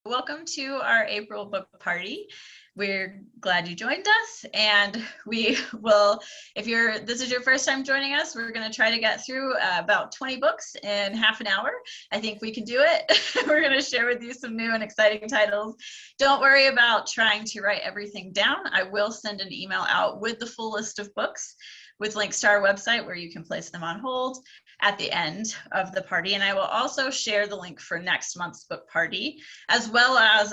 Welcome to our April book party. We're glad you joined us, and we will, if this is your first time joining us, we're going to try to get through about 20 books in half an hour. I think we can do it. We're going to share with you some new and exciting titles. Don't worry about trying to write everything down. I will send an email out with the full list of books with links to our website where you can place them on hold at the end of the party. And I will also share the link for next month's book party, as well as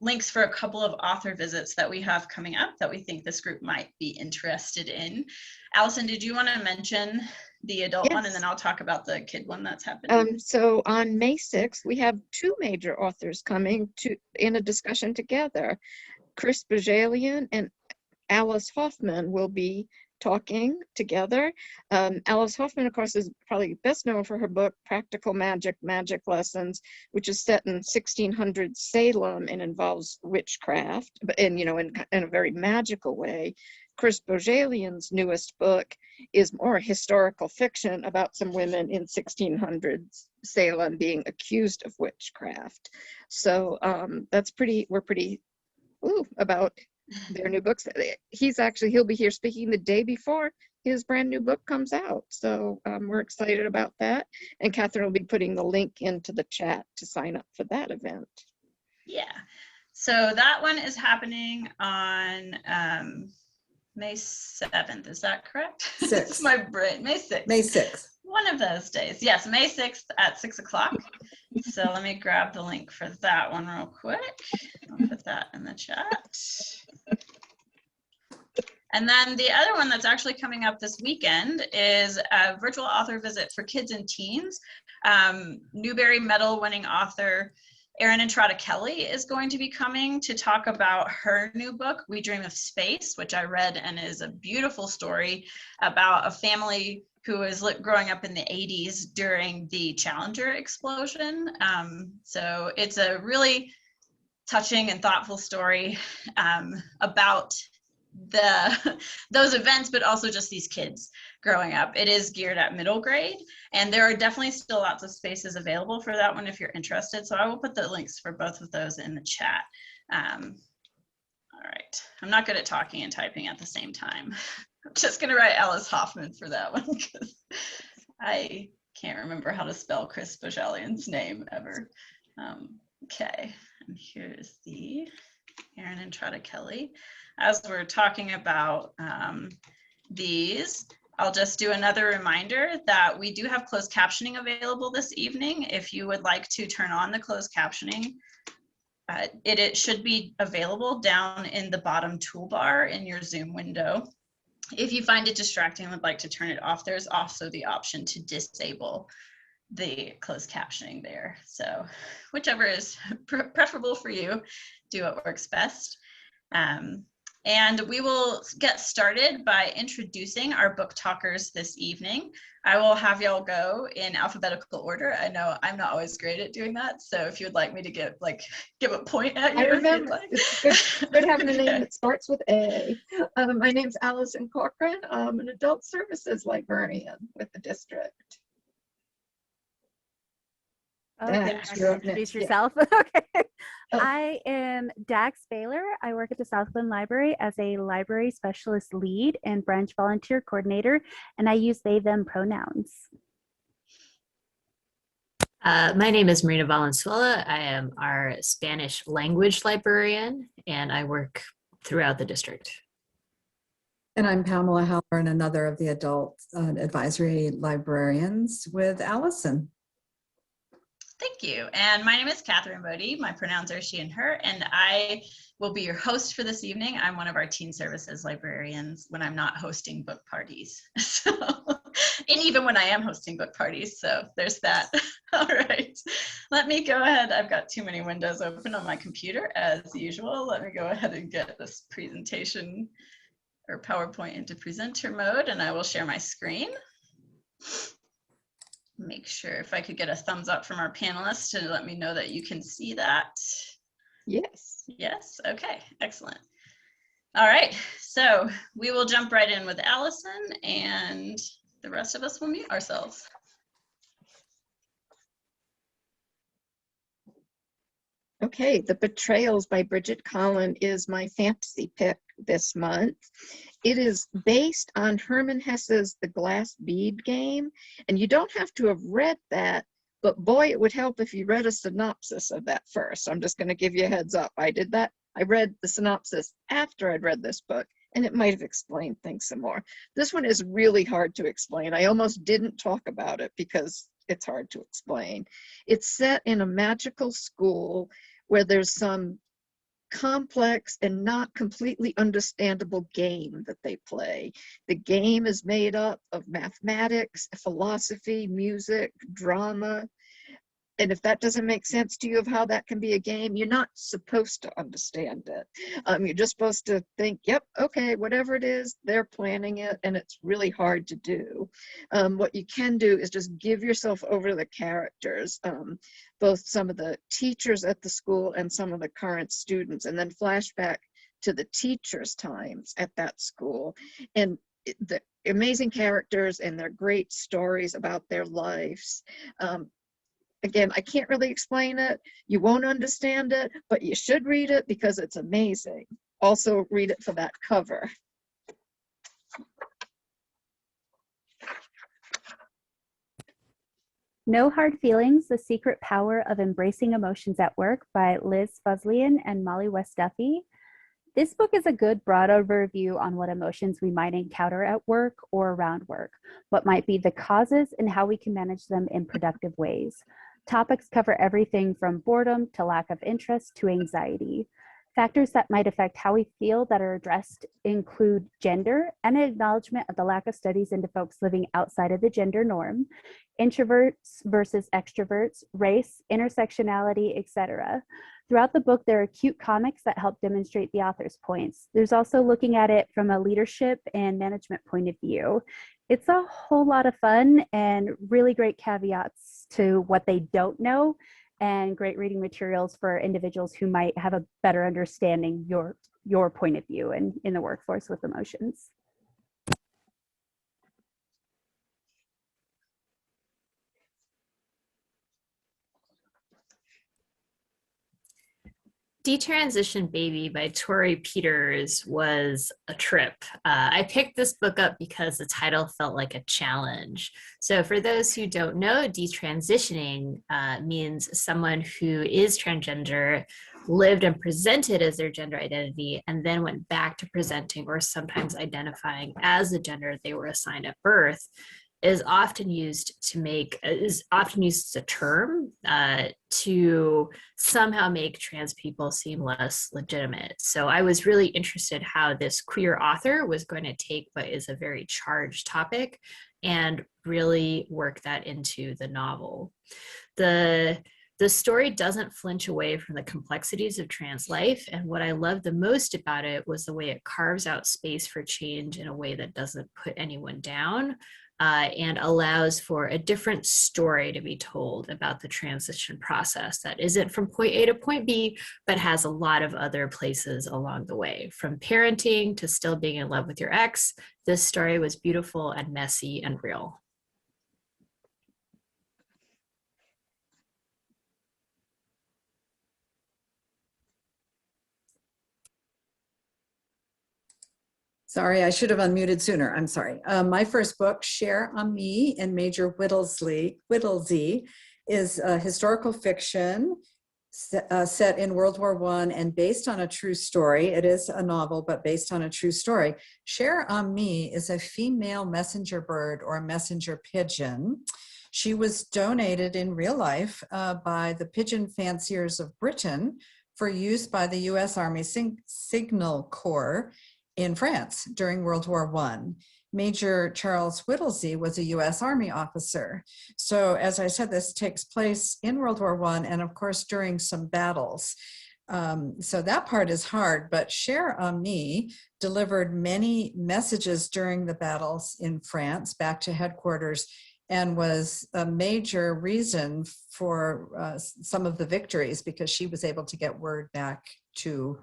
links for a couple of author visits that we have coming up that we think this group might be interested in. Allison, did you want to mention the adult one, and then I'll talk about the kid one that's happening? So on May 6th, we have two major authors coming in a discussion together. Chris Bajalian and Alice Hoffman will be talking together. Alice Hoffman, of course, is probably best known for her book Practical Magic, Magic Lessons, which is set in 1600 Salem and involves witchcraft, but in a very magical way. Chris Bajalian's newest book is more historical fiction about some women in 1600s Salem being accused of witchcraft. So we're pretty about their new books. He'll be here speaking the day before his brand new book comes out. So we're excited about that. And Catherine will be putting the link into the chat to sign up for that event. Yeah. So that one is happening on May 7th. Is that correct? 6th. It's my brain. May 6th. May 6th. One of those days. Yes, May 6th at 6 o'clock. So let me grab the link for that one real quick. I'll put that in the chat. And then the other one that's actually coming up this weekend is a virtual author visit for kids and teens. Newbery Medal winning author Erin Entrada Kelly is going to be coming to talk about her new book, We Dream of Space, which I read and is a beautiful story about a family who was growing up in the 80s during the Challenger explosion. So it's a really touching and thoughtful story about those events, but also just these kids growing up. It is geared at middle grade, and there are definitely still lots of spaces available for that one if you're interested. So I will put the links for both of those in the chat. All right, I'm not good at talking and typing at the same time. I'm just gonna write Alice Hoffman for that one because I can't remember how to spell Chris Bajalian's name ever. Okay, and here's the Erin Entrada Kelly. As we're talking about these, I'll just do another reminder that we do have closed captioning available this evening. If you would like to turn on the closed captioning, it should be available down in the bottom toolbar in your Zoom window. If you find it distracting and would like to turn it off, there's also the option to disable the closed captioning there. So whichever is preferable for you, do what works best. And we will get started by introducing our book talkers this evening. I will have y'all go in alphabetical order. I know I'm not always great at doing that, so if you would like me to give a point at you. I remember. It's good having a name that starts with A. My name's Allison Corcoran. I'm an adult services librarian with the district. Okay, introduce yourself. Okay. I am Dax Baylor. I work at the Southland Library as a library specialist lead and branch volunteer coordinator, and I use they, them pronouns. My name is Marina Valenzuela. I am our Spanish language librarian, and I work throughout the district. And I'm Pamela Halpern, another of the adult advisory librarians with Allison. Thank you. And my name is Catherine Bodie. My pronouns are she and her, and I will be your host for this evening. I'm one of our teen services librarians when I'm not hosting book parties. So, and even when I am hosting book parties, so there's that. All right, let me go ahead. I've got too many windows open on my computer as usual. Let me go ahead and get this presentation or PowerPoint into presenter mode, and I will share my screen. Make sure if I could get a thumbs up from our panelists to let me know that you can see that. Yes. Yes, okay, excellent. All right, so we will jump right in with Allison, and the rest of us will mute ourselves. Okay, The Betrayals by Bridget Collin is my fantasy pick this month. It is based on Hermann Hesse's The Glass Bead Game, and you don't have to have read that, but boy, it would help if you read a synopsis of that first. I'm just going to give you a heads up. I did that. I read the synopsis after I'd read this book, and it might have explained things some more. This one is really hard to explain. I almost didn't talk about it because it's hard to explain. It's set in a magical school where there's some complex and not completely understandable game that they play. The game is made up of mathematics, philosophy, music, drama. And if that doesn't make sense to you of how that can be a game, you're not supposed to understand it. You're just supposed to think, yep, okay, whatever it is, they're planning it, and it's really hard to do. What you can do is just give yourself over to the characters, both some of the teachers at the school and some of the current students, and then flashback to the teachers' times at that school. And the amazing characters and their great stories about their lives. Again, I can't really explain it. You won't understand it, but you should read it because it's amazing. Also, read it for that cover. No Hard Feelings, The Secret Power of Embracing Emotions at Work by Liz Fuzlian and Molly West Duffy. This book is a good broad overview on what emotions we might encounter at work or around work, what might be the causes, and how we can manage them in productive ways. Topics cover everything from boredom to lack of interest to anxiety. Factors that might affect how we feel that are addressed include gender and an acknowledgement of the lack of studies into folks living outside of the gender norm, introverts versus extroverts, race, intersectionality, etc. Throughout the book, there are cute comics that help demonstrate the author's points. There's also looking at it from a leadership and management point of view. It's a whole lot of fun and really great caveats to what they don't know, and great reading materials for individuals who might have a better understanding your point of view and in the workforce with emotions. Detransition Baby by Tori Peters was a trip. I picked this book up because the title felt like a challenge. So for those who don't know, detransitioning means someone who is transgender, lived and presented as their gender identity, and then went back to presenting or sometimes identifying as the gender they were assigned at birth. Is often used as a term to somehow make trans people seem less legitimate. So I was really interested how this queer author was going to take what is a very charged topic and really work that into the novel. The story doesn't flinch away from the complexities of trans life, and what I loved the most about it was the way it carves out space for change in a way that doesn't put anyone down. And allows for a different story to be told about the transition process that isn't from point A to point B, but has a lot of other places along the way. From parenting to still being in love with your ex, this story was beautiful and messy and real. Sorry, I should have unmuted sooner. I'm sorry. My first book, Cher Ami and Major Whittlesey, is a historical fiction set in World War I and based on a true story. It is a novel, but based on a true story. Cher Ami is a female messenger bird or messenger pigeon. She was donated in real life by the pigeon fanciers of Britain for use by the US Army Signal Corps in France during World War I. Major Charles Whittlesey was a US Army officer. So as I said, this takes place in World War I and of course during some battles. So that part is hard, but Cher Ami delivered many messages during the battles in France back to headquarters and was a major reason for some of the victories because she was able to get word back to,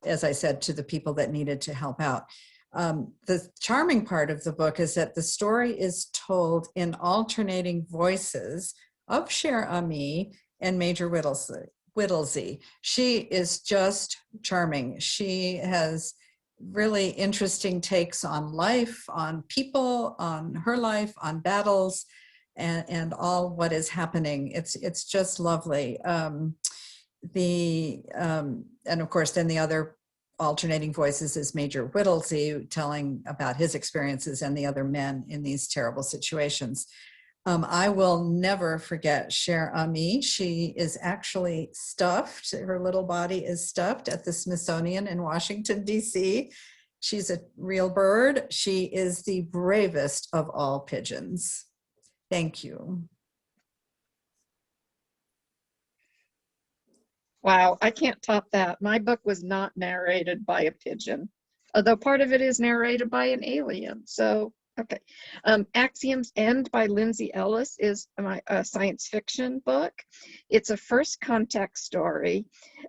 as I said, to the people that needed to help out. The charming part of the book is that the story is told in alternating voices of Cher Ami and Major Whittlesey. Whittlesey. She is just charming. She has really interesting takes on life, on people, on her life, on battles, and all what is happening. It's just lovely. And of course, then the other alternating voices is Major Whittlesey telling about his experiences and the other men in these terrible situations. I will never forget Cher Ami. She is actually stuffed. Her little body is stuffed at the Smithsonian in Washington, D.C. She's a real bird. She is the bravest of all pigeons. Thank you. Wow, I can't top that. My book was not narrated by a pigeon, although part of it is narrated by an alien. So, okay. Axios End by Lindsay Ellis is my science fiction book. It's a first contact story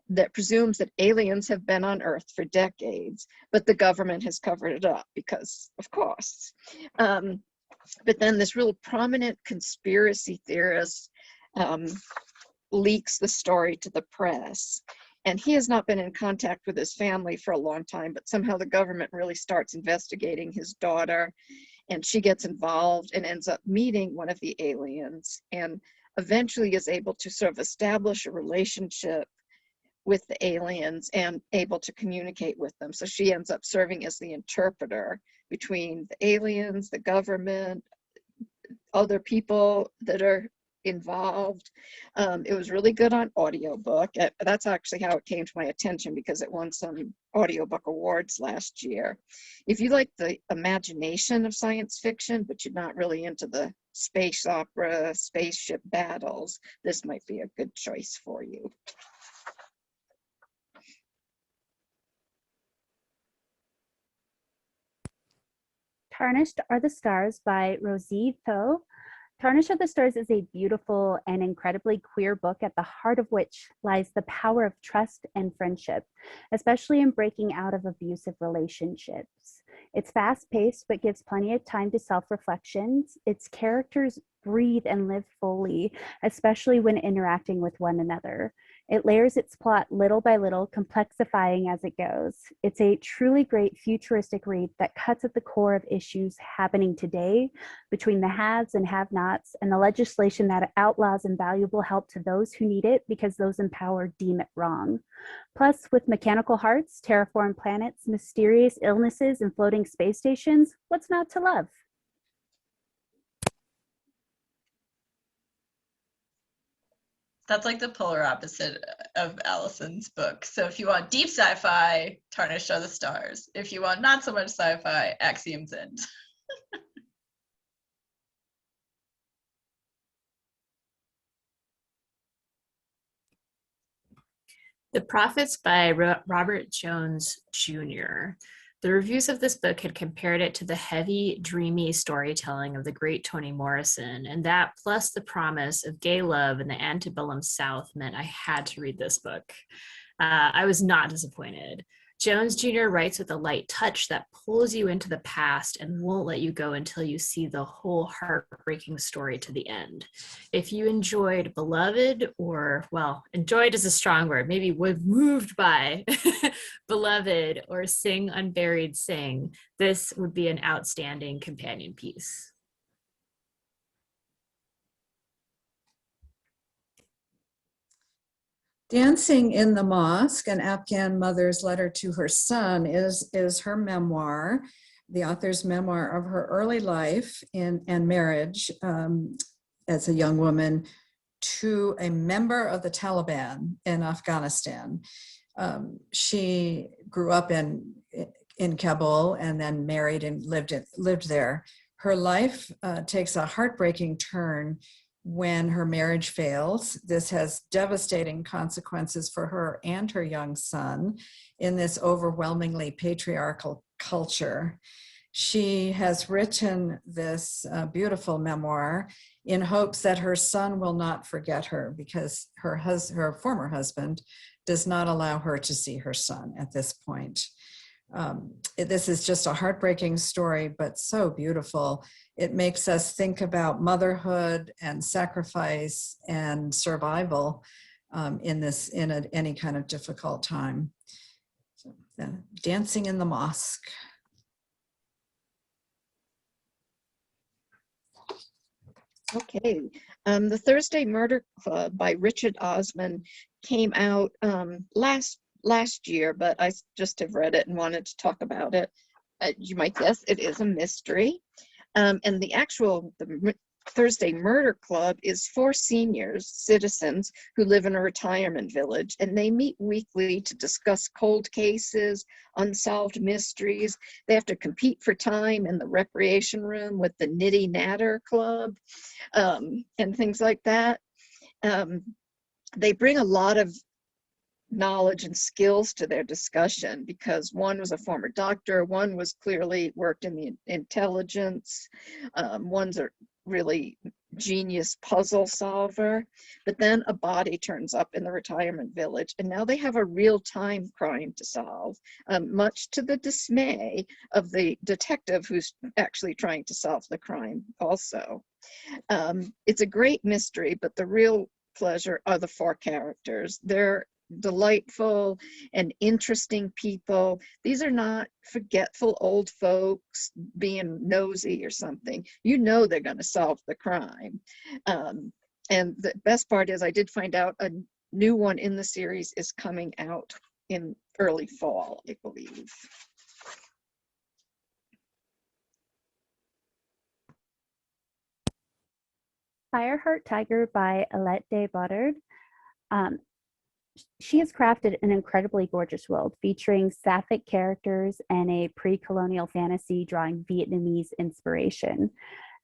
that presumes that aliens have been on Earth for decades, but the government has covered it up because, of course. But then this real prominent conspiracy theorist leaks the story to the press. And he has not been in contact with his family for a long time, but somehow the government really starts investigating his daughter, and she gets involved and ends up meeting one of the aliens and eventually is able to sort of establish a relationship with the aliens and able to communicate with them. So she ends up serving as the interpreter between the aliens, the government, other people that are involved. It was really good on audiobook. That's actually how it came to my attention because it won some audiobook awards last year. If you like the imagination of science fiction, but you're not really into the space opera, spaceship battles, this might be a good choice for you. Tarnished Are the Stars by Rosie Tho. Tarnish of the Stars is a beautiful and incredibly queer book at the heart of which lies the power of trust and friendship, especially in breaking out of abusive relationships. It's fast-paced, but gives plenty of time to self-reflections. Its characters breathe and live fully, especially when interacting with one another. It layers its plot little by little, complexifying as it goes. It's a truly great futuristic read that cuts at the core of issues happening today between the haves and have-nots and the legislation that outlaws invaluable help to those who need it because those in power deem it wrong. Plus, with mechanical hearts, terraformed planets, mysterious illnesses, and floating space stations, what's not to love? That's like the polar opposite of Allison's book. So if you want deep sci-fi, Tarnished Are the Stars. If you want not so much sci-fi, Axios End. The Prophets by Robert Jones Jr. The reviews of this book had compared it to the heavy, dreamy storytelling of the great Toni Morrison, and that plus the promise of gay love in the antebellum South meant I had to read this book. I was not disappointed. Jones Jr. writes with a light touch that pulls you into the past and won't let you go until you see the whole heartbreaking story to the end. If you enjoyed Beloved, or, well, enjoyed is a strong word, maybe was moved by Beloved or Sing Unburied Sing, this would be an outstanding companion piece. Dancing in the Mosque, an Afghan mother's letter to her son, is her memoir, the author's memoir of her early life and marriage as a young woman to a member of the Taliban in Afghanistan. She grew up in Kabul and then married and lived there. Her life takes a heartbreaking turn when her marriage fails. This has devastating consequences for her and her young son in this overwhelmingly patriarchal culture. She has written this beautiful memoir in hopes that her son will not forget her because her former husband does not allow her to see her son at this point. This is just a heartbreaking story, but so beautiful. It makes us think about motherhood and sacrifice and survival in any kind of difficult time. So, Dancing in the Mosque. Okay, the Thursday Murder Club by Richard Osman came out last year, but I just have read it and wanted to talk about it. You might guess it is a mystery, and the Thursday Murder Club is for seniors, citizens who live in a retirement village, and they meet weekly to discuss cold cases, unsolved mysteries. They have to compete for time in the recreation room with the Nitty Natter Club, and things like that. They bring a lot of knowledge and skills to their discussion because one was a former doctor, one was clearly worked in the intelligence, one's a really genius puzzle solver, but then a body turns up in the retirement village and now they have a real-time crime to solve, much to the dismay of the detective who's actually trying to solve the crime also. It's a great mystery, but the real pleasure are the four characters. They're delightful and interesting people. These are not forgetful old folks being nosy or something. You know they're going to solve the crime. And the best part is I did find out a new one in the series is coming out in early fall, I believe. Fireheart Tiger by Alette de Bodard. She has crafted an incredibly gorgeous world featuring sapphic characters and a pre-colonial fantasy drawing Vietnamese inspiration.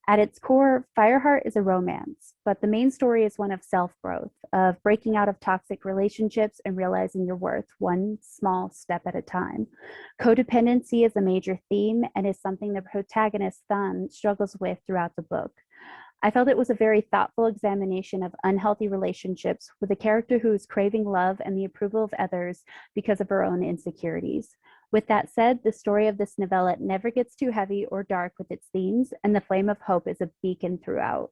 At its core, Fireheart is a romance, but the main story is one of self-growth, of breaking out of toxic relationships and realizing your worth one small step at a time. Codependency is a major theme and is something the protagonist Thun struggles with throughout the book. I felt it was a very thoughtful examination of unhealthy relationships with a character who is craving love and the approval of others because of her own insecurities. With that said, the story of this novella never gets too heavy or dark with its themes, and the flame of hope is a beacon throughout.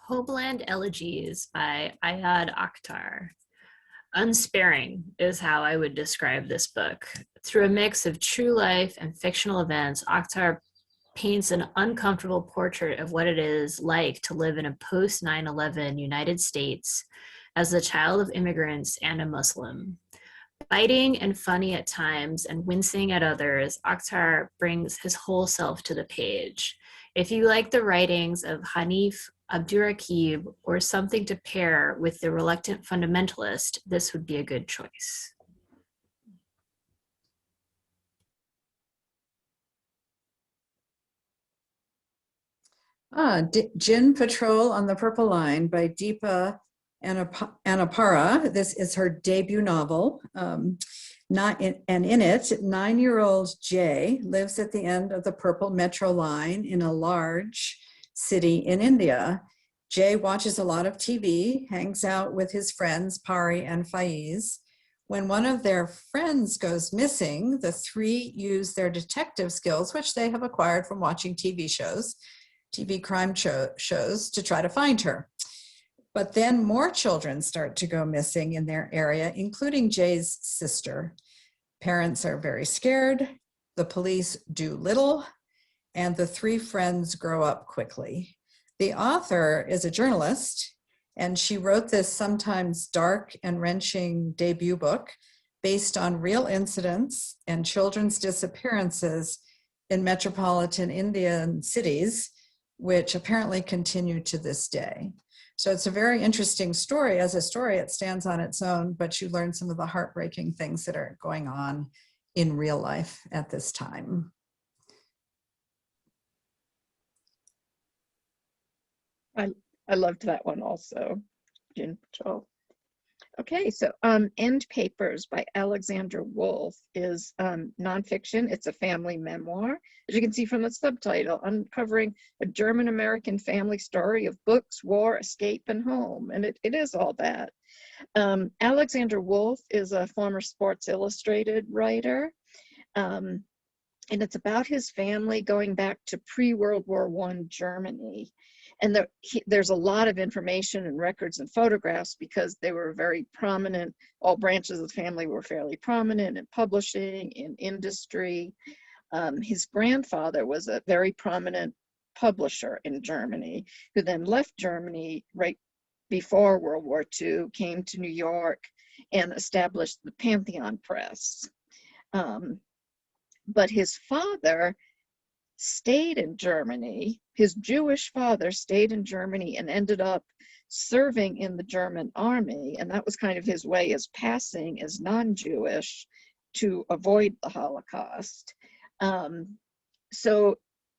Homeland Elegies by Ayad Akhtar. Unsparing is how I would describe this book. Through a mix of true life and fictional events, Akhtar paints an uncomfortable portrait of what it is like to live in a post 9/11 United States as the child of immigrants and a Muslim. Biting and funny at times and wincing at others, Akhtar brings his whole self to the page. If you like the writings of Hanif Abdurraqib or something to pair with The Reluctant Fundamentalist, this would be a good choice. Gin Patrol on the Purple Line by Deepa Anapara. This is her debut novel. In it, 9-year-old Jay lives at the end of the Purple Metro line in a large city in India. Jay watches a lot of TV, hangs out with his friends Pari and Faiz. When one of their friends goes missing, the three use their detective skills, which they have acquired from watching TV crime shows, to try to find her. But then more children start to go missing in their area, including Jay's sister. Parents are very scared, the police do little, and the three friends grow up quickly. The author is a journalist, and she wrote this sometimes dark and wrenching debut book based on real incidents and children's disappearances in metropolitan Indian cities, which apparently continue to this day. So it's a very interesting story. As a story, it stands on its own, but you learn some of the heartbreaking things that are going on in real life at this time. I loved that one also, Gin Patrol. Okay, so End Papers by Alexandra Wolf is nonfiction. It's a family memoir. As you can see from the subtitle, uncovering a German-American family story of books, war, escape, and home. And it is all that. Alexandra Wolf is a former Sports Illustrated writer. And it's about his family going back to pre-World War I Germany. And there's a lot of information and records and photographs because they were very prominent. All branches of the family were fairly prominent in publishing, in industry. His grandfather was a very prominent publisher in Germany, who then left Germany right before World War II, came to New York and established the Pantheon Press. But his father stayed in Germany. His Jewish father stayed in Germany and ended up serving in the German army. And that was kind of his way as passing as non-Jewish to avoid the Holocaust. So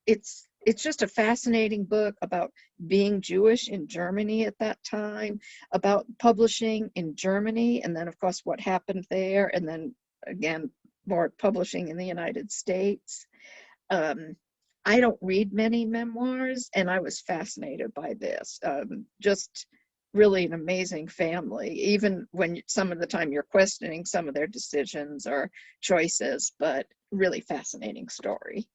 it's just a fascinating book about being Jewish in Germany at that time, about publishing in Germany, and then of course what happened there, and then again, more publishing in the United States. I don't read many memoirs, and I was fascinated by this. Just really an amazing family, even when some of the time you're questioning some of their decisions or choices, but really fascinating story.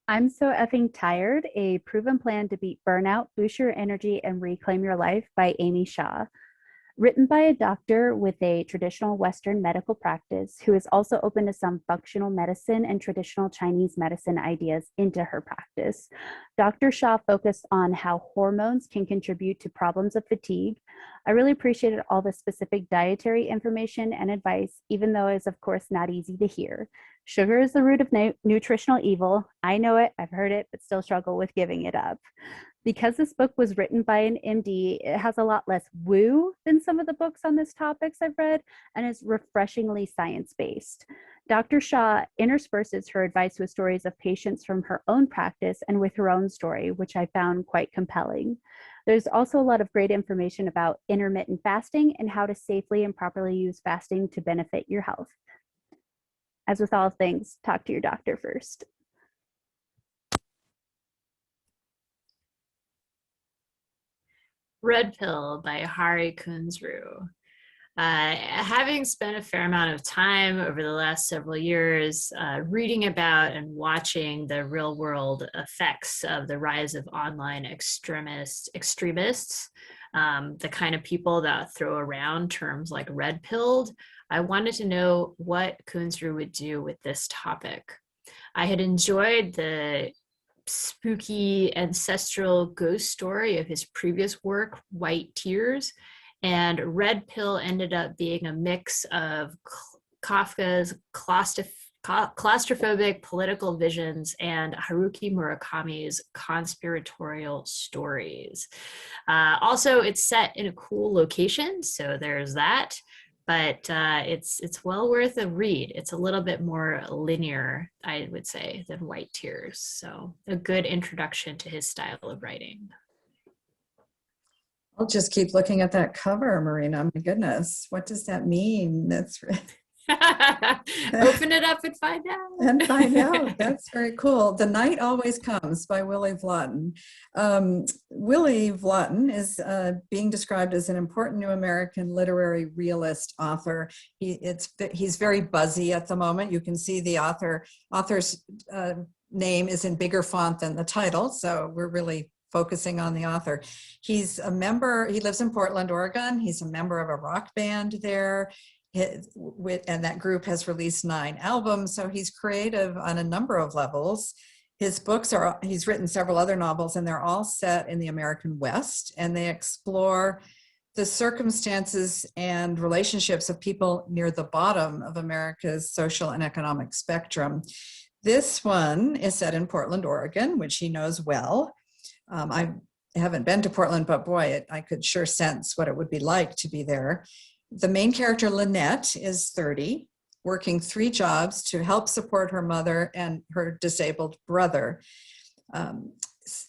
I'm So Effing Tired, a proven plan to beat burnout, boost your energy, and reclaim your life by Amy Shaw. Written by a doctor with a traditional Western medical practice who is also open to some functional medicine and traditional Chinese medicine ideas into her practice. Dr. Shaw focused on how hormones can contribute to problems of fatigue. I really appreciated all the specific dietary information and advice, even though it's of course not easy to hear. Sugar is the root of nutritional evil. I know it, I've heard it, but still struggle with giving it up. Because this book was written by an MD, it has a lot less woo than some of the books on this topics I've read, and is refreshingly science-based. Dr. Shaw intersperses her advice with stories of patients from her own practice and with her own story, which I found quite compelling. There's also a lot of great information about intermittent fasting and how to safely and properly use fasting to benefit your health. As with all things, talk to your doctor first. Red Pill by Hari Kunzru. Having spent a fair amount of time over the last several years reading about and watching the real world effects of the rise of online extremists, the kind of people that throw around terms like red pilled, I wanted to know what Kunzru would do with this topic. I had enjoyed the spooky ancestral ghost story of his previous work, White Tears, and Red Pill ended up being a mix of Kafka's claustrophobic political visions and Haruki Murakami's conspiratorial stories. Also, it's set in a cool location, so there's that. But it's well worth a read. It's a little bit more linear, I would say, than White Tears. So a good introduction to his style of writing. I'll just keep looking at that cover, Marina. My goodness, what does that mean? That's Open it up and find out. And find out. That's very cool. The Night Always Comes by Willie Vlotten. Willie Vlotten is being described as an important new American literary realist author. He's very buzzy at the moment. You can see the author's name is in bigger font than the title, so we're really focusing on the author. He's a member, he lives in Portland, Oregon. He's a member of a rock band there. And that group has released 9 albums, so he's creative on a number of levels. His books he's written several other novels, and they're all set in the American West, and they explore the circumstances and relationships of people near the bottom of America's social and economic spectrum. This one is set in Portland, Oregon, which he knows well. I haven't been to Portland, but boy, I could sure sense what it would be like to be there. The main character, Lynette, is 30, working 3 jobs to help support her mother and her disabled brother.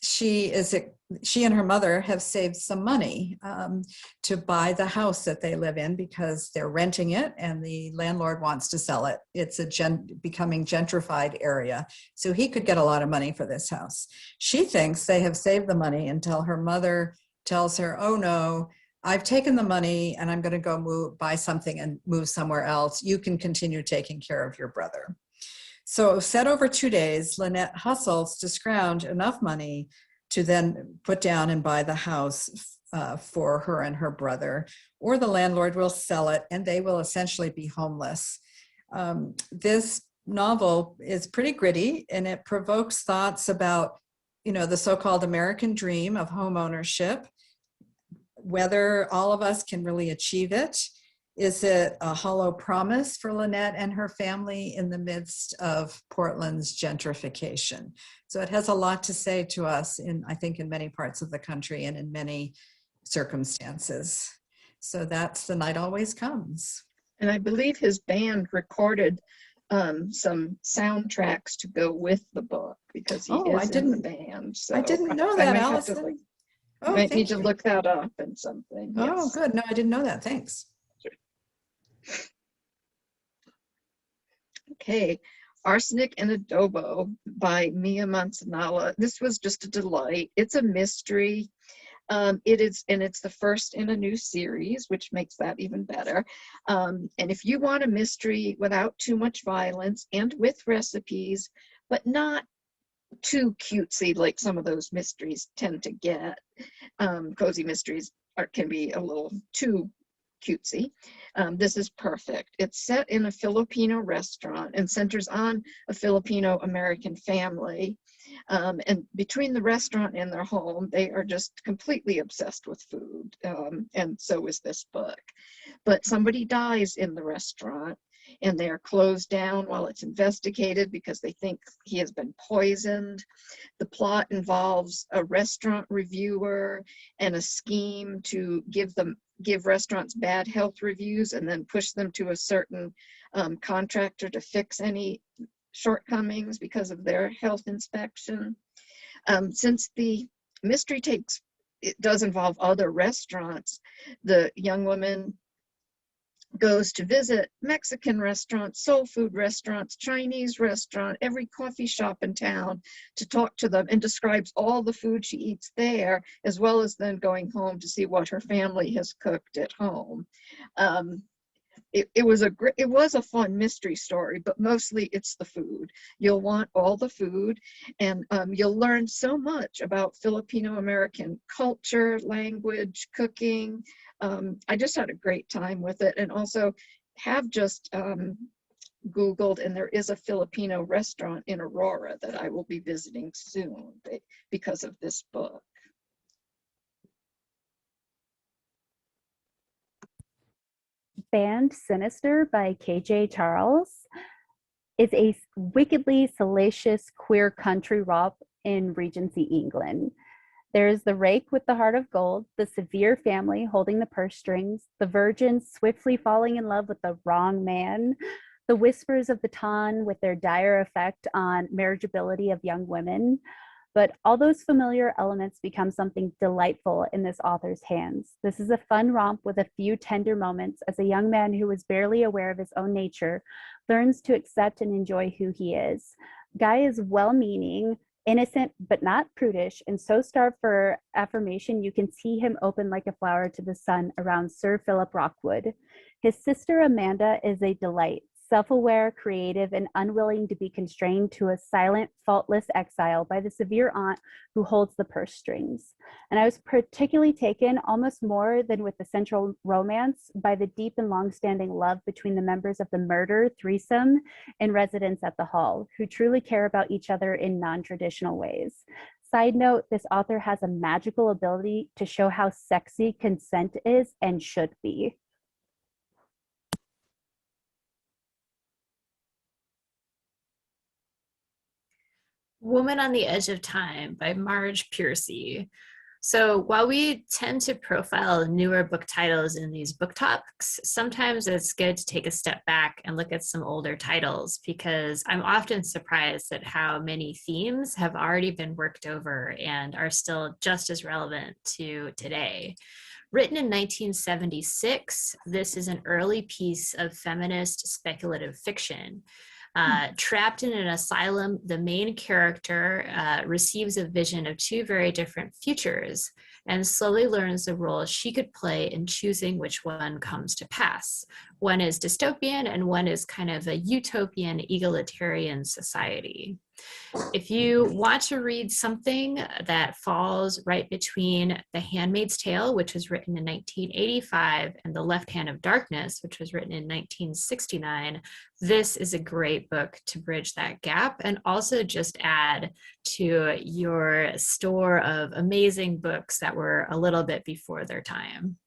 She and her mother have saved some money to buy the house that they live in because they're renting it and the landlord wants to sell it. It's a becoming gentrified area, so he could get a lot of money for this house. She thinks they have saved the money until her mother tells her, oh no, I've taken the money and I'm going to go buy something and move somewhere else. You can continue taking care of your brother. So set over 2 days, Lynette hustles to scrounge enough money to then put down and buy the house for her and her brother, or the landlord will sell it and they will essentially be homeless. This novel is pretty gritty and it provokes thoughts about, the so-called American dream of home ownership, whether all of us can really achieve it. Is it a hollow promise for Lynette and her family in the midst of Portland's gentrification? So it has a lot to say to us I think in many parts of the country and in many circumstances. So that's The Night Always Comes. And I believe his band recorded some soundtracks to go with the book because he is in the band. So I didn't know that, Allison. You might need to look that up and something. Oh, Yes. good. No, I didn't know that. Thanks. Okay, Arsenic and Adobo by Mia Manzanella. This was just a delight. It's a mystery. It's the first in a new series, which makes that even better. And if you want a mystery without too much violence and with recipes, but not too cutesy like some of those mysteries tend to get, cozy mysteries can be a little too cutesy. This is perfect. It's set in a Filipino restaurant and centers on a Filipino-American family. And between the restaurant and their home, they are just completely obsessed with food. And so is this book. But somebody dies in the restaurant and they are closed down while it's investigated because they think he has been poisoned. The plot involves a restaurant reviewer and a scheme to give restaurants bad health reviews and then push them to a certain contractor to fix any shortcomings because of their health inspection. Since the mystery does involve other restaurants, the young woman goes to visit Mexican restaurants, soul food restaurants, Chinese restaurant, every coffee shop in town to talk to them, and describes all the food she eats there, as well as then going home to see what her family has cooked at home. It was a fun mystery story, but mostly it's the food. You'll want all the food, and you'll learn so much about Filipino-American culture, language, cooking. I just had a great time with it, and also have just Googled, and there is a Filipino restaurant in Aurora that I will be visiting soon because of this book. Band Sinister by KJ Charles is a wickedly salacious queer country romp in Regency, England. There is the rake with the heart of gold, the severe family holding the purse strings, the virgins swiftly falling in love with the wrong man, the whispers of the ton with their dire effect on marriageability of young women. But all those familiar elements become something delightful in this author's hands. This is a fun romp with a few tender moments as a young man who is barely aware of his own nature learns to accept and enjoy who he is. Guy is well-meaning, innocent, but not prudish, and so starved for affirmation you can see him open like a flower to the sun around Sir Philip Rockwood. His sister Amanda is a delight, self-aware, creative, and unwilling to be constrained to a silent, faultless exile by the severe aunt who holds the purse strings. And I was particularly taken, almost more than with the central romance, by the deep and long-standing love between the members of the murder threesome and residents at the hall, who truly care about each other in non-traditional ways. Side note, this author has a magical ability to show how sexy consent is and should be. Woman on the Edge of Time by Marge Piercy. So while we tend to profile newer book titles in these book talks, sometimes it's good to take a step back and look at some older titles, because I'm often surprised at how many themes have already been worked over and are still just as relevant to today. Written in 1976, this is an early piece of feminist speculative fiction. Trapped in an asylum, the main character receives a vision of two very different futures and slowly learns the role she could play in choosing which one comes to pass. One is dystopian and one is kind of a utopian egalitarian society. If you want to read something that falls right between The Handmaid's Tale, which was written in 1985, and The Left Hand of Darkness, which was written in 1969, this is a great book to bridge that gap and also just add to your store of amazing books that were a little bit before their time.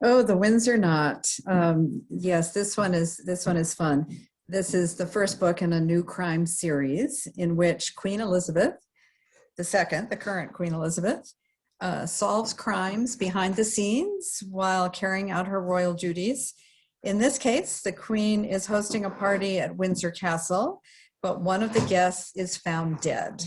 Oh, the Windsor Knot. Yes, this one is fun. This is the first book in a new crime series in which Queen Elizabeth II, the current Queen Elizabeth, solves crimes behind the scenes while carrying out her royal duties. In this case, the Queen is hosting a party at Windsor Castle, but one of the guests is found dead.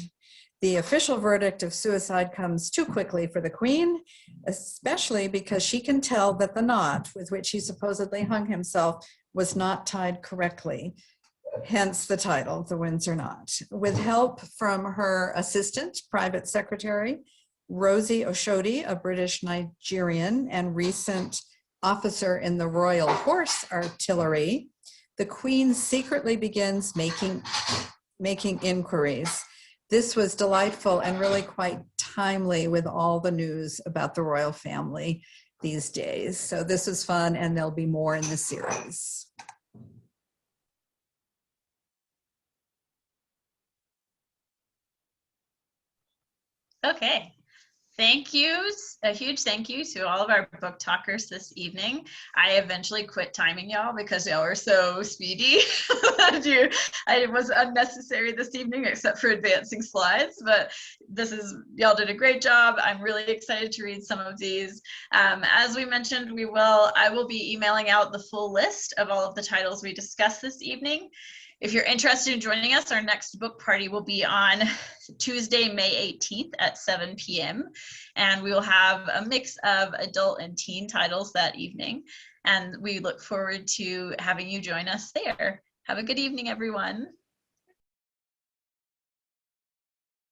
The official verdict of suicide comes too quickly for the Queen, especially because she can tell that the knot with which he supposedly hung himself was not tied correctly. Hence the title, The Windsor Knot. With help from her assistant, private secretary, Rosie Oshodi, a British Nigerian and recent officer in the Royal Horse Artillery, the Queen secretly begins making inquiries. This was delightful and really quite timely with all the news about the royal family these days. So this was fun, and there'll be more in the series. Okay. Thank you. A huge thank you to all of our book talkers this evening. I eventually quit timing y'all because y'all were so speedy. It was unnecessary this evening except for advancing slides, but y'all did a great job. I'm really excited to read some of these. As we mentioned, I will be emailing out the full list of all of the titles we discussed this evening. If you're interested in joining us, our next book party will be on Tuesday, May 18th at 7 p.m. And we will have a mix of adult and teen titles that evening. And we look forward to having you join us there. Have a good evening, everyone.